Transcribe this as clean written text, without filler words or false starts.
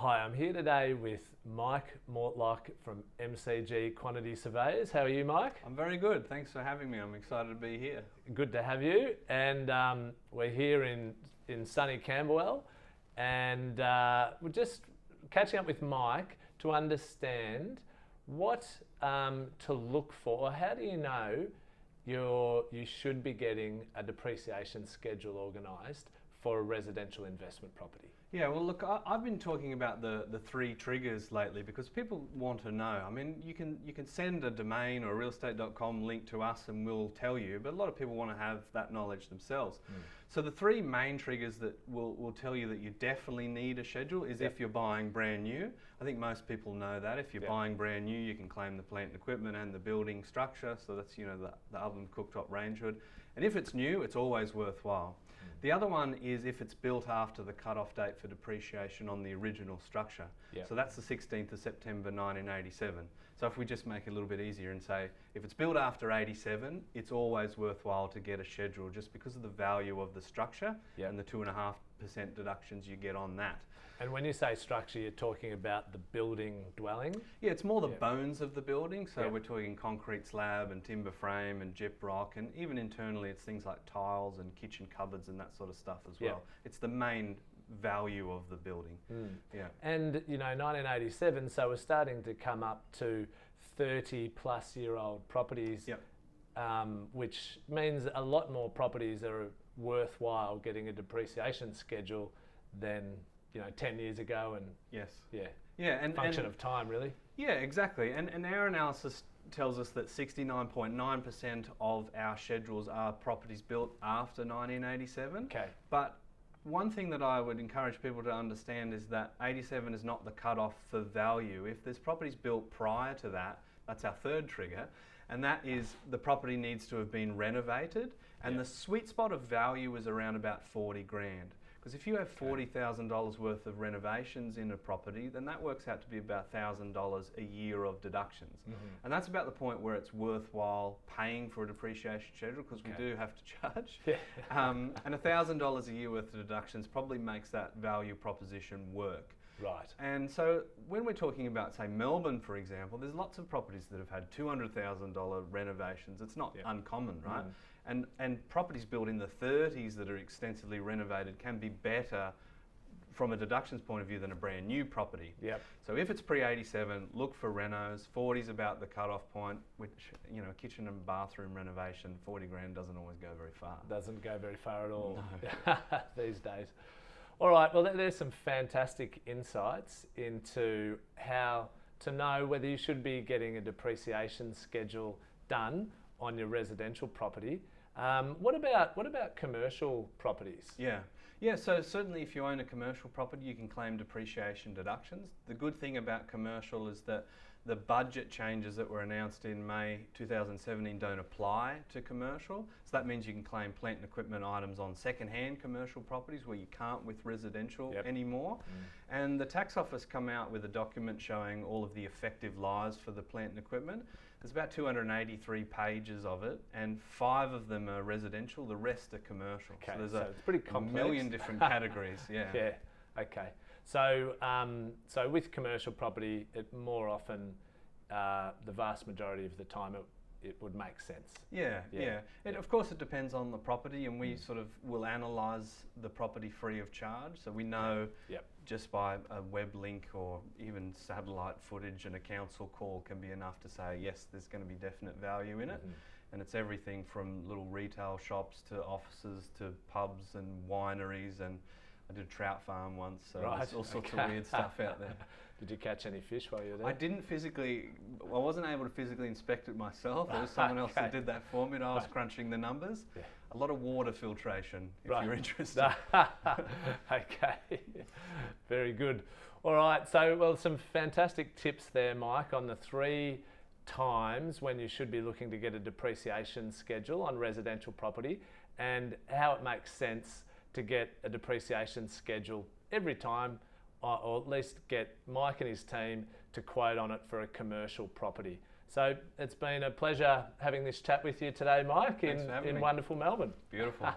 Hi, I'm here today with Mike Mortlock from MCG Quantity Surveyors. How are you, Mike? I'm very good. Thanks for having me. I'm excited to be here. Good to have you. And we're here in sunny Camberwell, and we're just catching up with Mike to understand what to look for. How do you know you should be getting a depreciation schedule organised for a residential investment property? Yeah, well, look, I've been talking about the three triggers lately because people want to know. I mean, you can send a domain or a realestate.com link to us and we'll tell you, but a lot of people want to have that knowledge themselves. So the three main triggers that will tell you that you definitely need a schedule is if you're buying brand new. I think most people know that. If you're buying brand new, you can claim the plant and equipment and the building structure. So that's, you know, the oven, cooktop, range hood. And if it's new, it's always worthwhile. The other one is if it's built after the cut-off date for depreciation on the original structure. So that's the 16th of September 1987. So if we just make it a little bit easier and say, if it's built after 87, it's always worthwhile to get a schedule just because of the value of the structure and the 2.5% deductions you get on that. And when you say structure, you're talking about the building dwelling? Yeah, it's more the bones of the building. So we're talking concrete slab and timber frame and gyp rock, and even internally it's things like tiles and kitchen cupboards and that sort of stuff as well. It's the main value of the building. And you know, 1987, so we're starting to come up to 30-plus-year-old properties, which means a lot more properties are worthwhile getting a depreciation schedule than 10 years ago, and function of time, really. Yeah, exactly. And our analysis tells us that 69.9% of our schedules are properties built after 1987. Okay. But one thing that I would encourage people to understand is that 87 is not the cutoff for value. If there's properties built prior to that, that's our third trigger, and that is the property needs to have been renovated, and the sweet spot of value is around about 40 grand. Because if you have $40,000 worth of renovations in a property, then that works out to be about $1,000 a year of deductions. And that's about the point where it's worthwhile paying for a depreciation schedule, because we do have to charge. And $1,000 a year worth of deductions probably makes that value proposition work. Right. And so when we're talking about, say, Melbourne, for example, there's lots of properties that have had $200,000 renovations. It's not uncommon, right? And properties built in the 30s that are extensively renovated can be better from a deductions point of view than a brand new property. So if it's pre-87, look for renos. 40 is about the cut-off point, which, kitchen and bathroom renovation, 40 grand doesn't always go very far. Doesn't go very far at all no. these days. All right, well, there's some fantastic insights into how to know whether you should be getting a depreciation schedule done on your residential property. What about commercial properties? Yeah, so certainly if you own a commercial property, you can claim depreciation deductions. The good thing about commercial is that the budget changes that were announced in May 2017 don't apply to commercial. So that means you can claim plant and equipment items on second-hand commercial properties where you can't with residential anymore. And the tax office come out with a document showing all of the effective lives for the plant and equipment. There's about 283 pages of it, and 5 of them are residential, the rest are commercial. Okay, so there's it's pretty complex. A million different categories, Yeah, okay. So, so with commercial property, it more often, the vast majority of the time, it would make sense. Yeah. Of course, it depends on the property, and we sort of will analyse the property free of charge. So we know just by a web link or even satellite footage and a council call can be enough to say, yes, there's going to be definite value in it. And it's everything from little retail shops to offices to pubs and wineries, and I did a trout farm once, so there's all sorts of weird stuff out there. Did you catch any fish while you were there? I wasn't able to physically inspect it myself. There was someone else that did that for me, and I was crunching the numbers. A lot of water filtration, if you're interested. Okay, very good. All right, so well, some fantastic tips there, Mike, on the 3 times when you should be looking to get a depreciation schedule on residential property, and how it makes sense to get a depreciation schedule every time, or at least get Mike and his team to quote on it for a commercial property. So it's been a pleasure having this chat with you today, Mike, in wonderful Melbourne. Beautiful.